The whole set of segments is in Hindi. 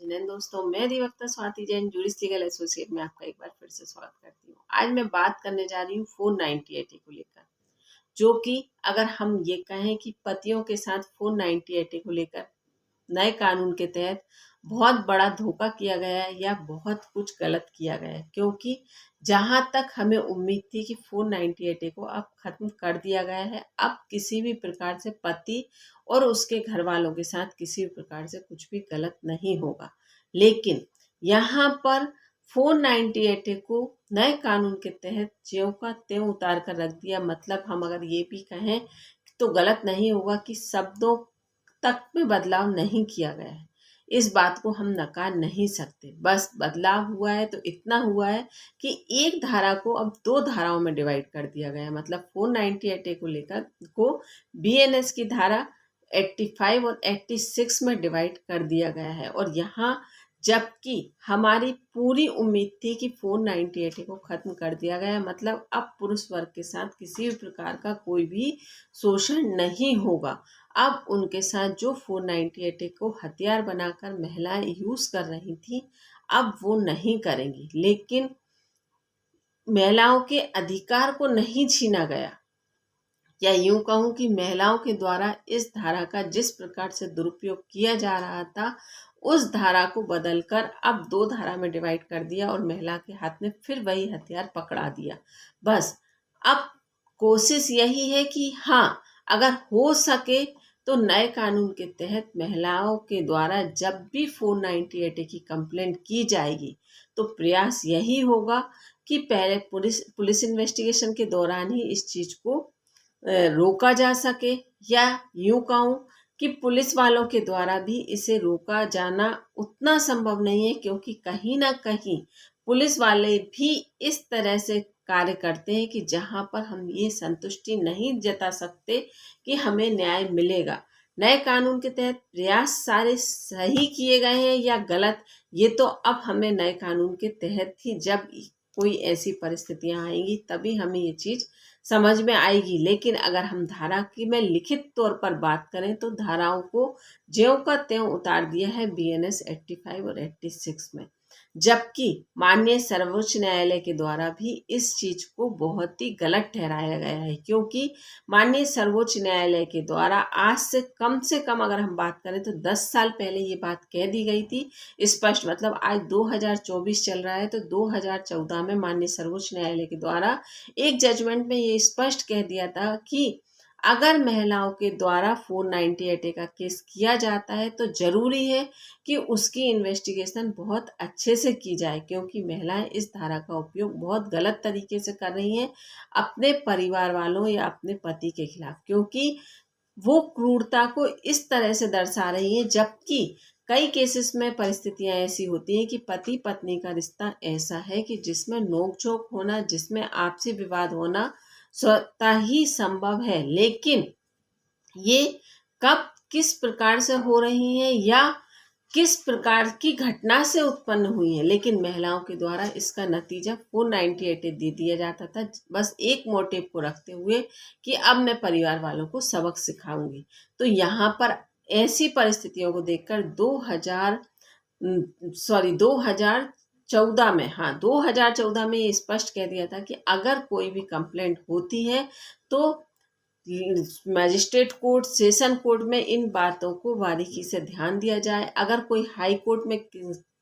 जिन दोस्तों, मैं अधिवक्ता Swati Jain juris legal associate में आपका एक बार फिर से स्वागत करती हूँ। आज मैं बात करने जा रही हूँ 490 को लेकर, जो कि अगर हम ये कहें कि पतियों के साथ 490 को लेकर नए कानून के तहत बहुत बड़ा धोखा किया गया है या बहुत कुछ गलत किया गया है, क्योंकि जहां तक हमें उम्मीद थी कि 498 को अब खत्म कर दिया गया है। अब किसी भी प्रकार से पति और उसके घर वालों के साथ किसी भी प्रकार से कुछ भी गलत नहीं होगा, लेकिन यहाँ पर 498 को नए कानून के तहत ज्यों का त्यों उतार कर रख दिया। मतलब हम अगर ये भी कहें तो गलत नहीं होगा कि शब्दों तक में बदलाव नहीं किया गया है। इस बात को हम नकार नहीं सकते। बस बदलाव हुआ है तो इतना हुआ है कि एक धारा को अब दो धाराओं में डिवाइड कर दिया गया है। मतलब 498 को लेकर को बीएनएस की धारा 85 और 86 में डिवाइड कर दिया गया है। और यहाँ जबकि हमारी पूरी उम्मीद थी कि 498 को खत्म कर दिया गया है, मतलब अब पुरुष वर्ग के साथ किसी भी प्रकार का कोई भी शोषण नहीं होगा। अब उनके साथ जो 498 को हथियार बनाकर महिलाएं यूज कर रही थी, अब वो नहीं करेंगी। लेकिन महिलाओं के अधिकार को नहीं छीना गया, या यूं कहूं कि महिलाओं के द्वारा इस धारा का जिस प्रकार से दुरुपयोग किया जा रहा था, उस धारा को बदलकर अब दो धारा में डिवाइड कर दिया और महिला के हाथ में फिर वही हथियार पकड़ा दिया। बस अब कोशिश यही है कि हाँ, अगर हो सके तो नए कानून के तहत महिलाओं के द्वारा जब भी 498 की कंप्लेंट की जाएगी तो प्रयास यही होगा कि पहले पुलिस इन्वेस्टिगेशन के दौरान ही इस चीज को रोका जा सके, या यूं कहूं कि पुलिस वालों के द्वारा भी इसे रोका जाना उतना संभव नहीं है, क्योंकि कहीं ना कहीं पुलिस वाले भी इस तरह से कार्य करते हैं कि जहां पर हम ये संतुष्टि नहीं जता सकते कि हमें न्याय मिलेगा। नए कानून के तहत प्रयास सारे सही किए गए हैं या गलत, ये तो अब हमें नए कानून के तहत ही जब कोई ऐसी परिस्थितियां आएंगी तभी हमें ये चीज समझ में आएगी। लेकिन अगर हम धारा की में लिखित तौर पर बात करें तो धाराओं को ज्यों का त्यों उतार दिया है बीएनएस 85 और 86 में। जबकि माननीय सर्वोच्च न्यायालय के द्वारा भी इस चीज को बहुत ही गलत ठहराया गया है, क्योंकि माननीय सर्वोच्च न्यायालय के द्वारा आज से कम अगर हम बात करें तो 10 साल पहले ये बात कह दी गई थी स्पष्ट। मतलब आज 2024 चल रहा है तो 2014 में माननीय सर्वोच्च न्यायालय के द्वारा एक जजमेंट में ये स्पष्ट कह दिया था कि अगर महिलाओं के द्वारा 498 का केस किया जाता है तो जरूरी है कि उसकी इन्वेस्टिगेशन बहुत अच्छे से की जाए, क्योंकि महिलाएं इस धारा का उपयोग बहुत गलत तरीके से कर रही हैं अपने परिवार वालों या अपने पति के खिलाफ, क्योंकि वो क्रूरता को इस तरह से दर्शा रही है। जबकि कई केसेस में परिस्थितियां ऐसी होती हैं कि पति पत्नी का रिश्ता ऐसा है कि जिसमें नोकझोंक होना, जिसमें आपसी विवाद होना स्वतः ही संभव है, लेकिन ये कब किस प्रकार से हो रही है या किस प्रकार की घटना से उत्पन्न हुई है, लेकिन महिलाओं के द्वारा इसका नतीजा 498 दे दिया जाता था, बस एक मोटिव को रखते हुए कि अब मैं परिवार वालों को सबक सिखाऊंगी। तो यहाँ पर ऐसी परिस्थितियों को देखकर 2014 में, हाँ 2014 में ये स्पष्ट कह दिया था कि अगर कोई भी कंप्लेंट होती है तो मजिस्ट्रेट कोर्ट, सेशन कोर्ट में इन बातों को बारीकी से ध्यान दिया जाए। अगर कोई हाई कोर्ट में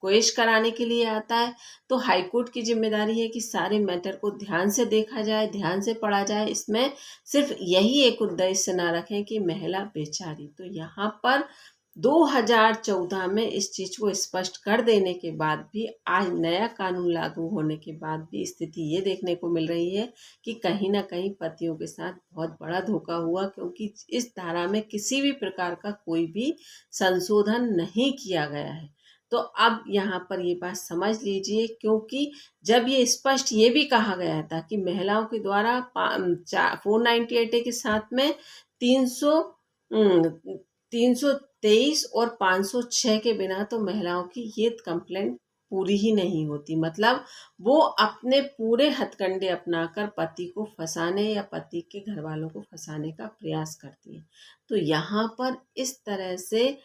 पेश कराने के लिए आता है तो हाई कोर्ट की जिम्मेदारी है कि सारे मैटर को ध्यान से देखा जाए, ध्यान से पढ़ा जाए। इसमें सिर्फ यही एक उद्देश्य ना रखें कि महिला बेचारी। तो यहाँ पर 2014 में इस चीज को स्पष्ट कर देने के बाद भी आज नया कानून लागू होने के बाद भी स्थिति ये देखने को मिल रही है कि कहीं ना कहीं पतियों के साथ बहुत बड़ा धोखा हुआ, क्योंकि इस धारा में किसी भी प्रकार का कोई भी संशोधन नहीं किया गया है। तो अब यहाँ पर ये बात समझ लीजिए, क्योंकि जब ये स्पष्ट ये भी कहा गया था कि महिलाओं के द्वारा 498 के साथ में 323 और 506 के बिना तो महिलाओं की ये कंप्लेंट पूरी ही नहीं होती। मतलब वो अपने पूरे हथकंडे अपनाकर पति को फंसाने या पति के घर वालों को फंसाने का प्रयास करती है। तो यहाँ पर इस तरह से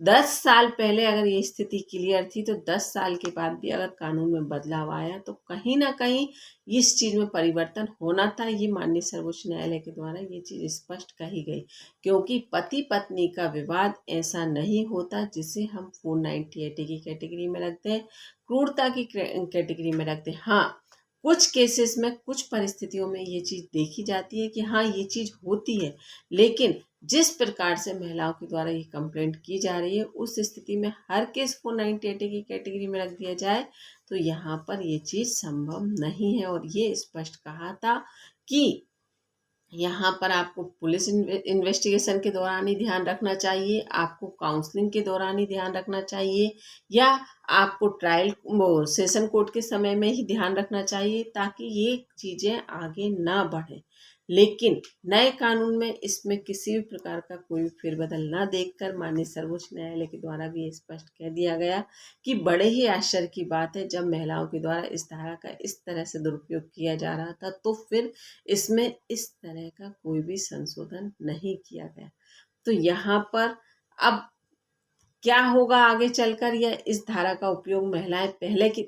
10 साल पहले अगर ये स्थिति क्लियर थी तो 10 साल के बाद भी अगर कानून में बदलाव आया तो कहीं ना कहीं इस चीज में परिवर्तन होना था। ये माननीय सर्वोच्च न्यायालय के द्वारा ये चीज स्पष्ट कही गई, क्योंकि पति पत्नी का विवाद ऐसा नहीं होता जिसे हम 498 की कैटेगरी में रखते हैं, क्रूरता की कैटेगरी में रखते हैं। हाँ, कुछ केसेस में, कुछ परिस्थितियों में ये चीज देखी जाती है कि हाँ ये चीज होती है, लेकिन जिस प्रकार से महिलाओं के द्वारा ये कंप्लेंट की जा रही है उस स्थिति में हर केस 498 की कैटेगरी में रख दिया जाए तो यहाँ पर ये चीज संभव नहीं है। और ये स्पष्ट कहा था कि यहाँ पर आपको पुलिस इन्वेस्टिगेशन के दौरान ही ध्यान रखना चाहिए, आपको काउंसलिंग के दौरान ही ध्यान रखना चाहिए, या आपको ट्रायल सेशन कोर्ट के समय में ही ध्यान रखना चाहिए, ताकि ये चीज़ें आगे ना बढ़े। लेकिन नए कानून में इसमें किसी भी प्रकार का कोई फेरबदल ना देखकर माननीय सर्वोच्च न्यायालय के द्वारा भी स्पष्ट कह दिया गया कि बड़े ही आश्चर्य की बात है, जब महिलाओं के द्वारा इस धारा का इस तरह से दुरुपयोग किया जा रहा था तो फिर इसमें इस तरह का कोई भी संशोधन नहीं किया गया। तो यहाँ पर अब क्या होगा आगे चलकर, या इस धारा का उपयोग महिलाएं पहले की